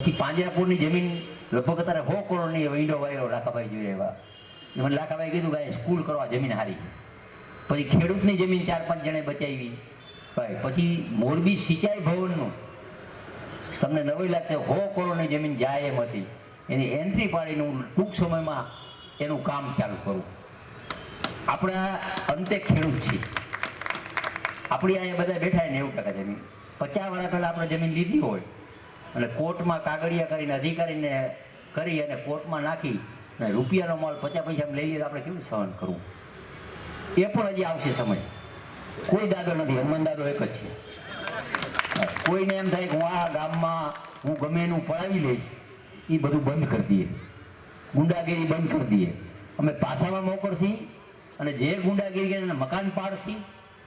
પછી પાંજરાપોળની જમીન લગભગ અત્યારે 100 કરોડની વિન્ડો વાયરો લાખાભાઈ જોઈએ એવા. મને લાખાભાઈ કીધું કે સ્કૂલ કરવા જમીન હારી. પછી ખેડૂતની જમીન 4-5 જણે બચાવી ભાઈ. પછી મોરબી સિંચાઈ ભવનનું તમને નવાઈ લાગશે, 100 કરોડની જમીન જાય એમ હતી, એની એન્ટ્રી પાડીને હું ટૂંક સમયમાં એનું કામ ચાલુ કરું. આપણા અંતે ખેડૂત છીએ. આપણી અહીંયા બધા બેઠા 90% જમીન. 50 વર્ષ પહેલાં આપણે જમીન લીધી હોય અને કોર્ટમાં કાગળિયા કરીને અધિકારીને કરી અને કોર્ટમાં નાખી અને રૂપિયાનો માલ 50 પૈસામાં લઈ લઈએ તો આપણે કેવું સહન કરવું? એ પણ હજી આવશે સમય. કોઈ દાદો નથી, હનુમાન દાદો એક જ છે. કોઈને એમ થાય કે હું આ ગામમાં હું ગમે એનું પડાવી લઈશ, એ બધું બંધ કરી દઈએ, ગુંડાગીરી બંધ કરી દઈએ. અમે પાછામાં મોકલશી અને જે ગુંડાગીરી એને મકાન પાડશી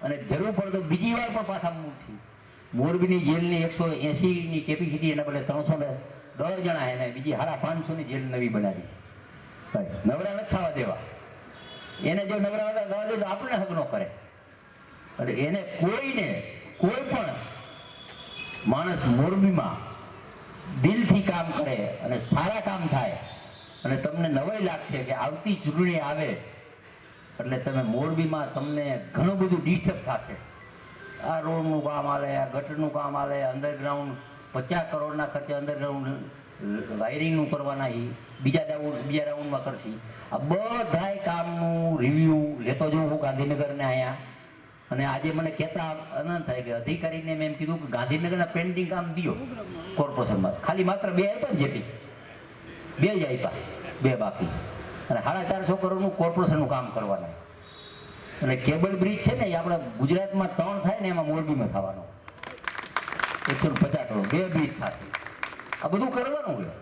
અને જરૂર પડે તો બીજી વાર પણ પાછા મૂકશી. મોરબીની જેલની 180ની કેપેસિટી એના બદલે 310 જણા એને બીજી 550ની જેલ નવી બનાવી. નવરા નથી થવા દેવા. એને જો નવરા થવા દે તો આપણે હક ન કરે. એટલે એને કોઈ પણ માણસ મોરબીમાં દિલથી કામ કરે અને સારા કામ થાય અને તમને નવાઈ લાગશે કે આવતી ચૂંટણી આવે એટલે તમે મોરબીમાં તમને ઘણું બધું ડિસ્ટર્બ થશે. આ રોડનું કામ આલે, આ ગટરનું કામ આલે, અંડરગ્રાઉન્ડ 50 કરોડના ખર્ચે અંડરગ્રાઉન્ડ વાયરિંગનું કરવાના, બીજા રાઉન્ડમાં કરશી. આ બધાય કામનું રિવ્યૂ લેતો જવું હું ગાંધીનગરને અહીંયા. અને આજે મને કહેતા આનંદ થાય કે અધિકારીને મેં એમ કીધું કે ગાંધીનગરના પેન્ટિંગ કામ દિયો કોર્પોરેશનમાં. ખાલી માત્ર 2 આપ્યા ને જેટી, 2 જ આપ્યા, 2 બાકી. અને 450 કરોડનું કોર્પોરેશનનું કામ કરવાના. અને કેબલ બ્રિજ છે ને એ આપણે ગુજરાતમાં 3 થાય ને એમાં મોરબીમાં થવાનો 150 કરોડ 2 બ્રિજ થશે. આ બધું કરવાનું હોય.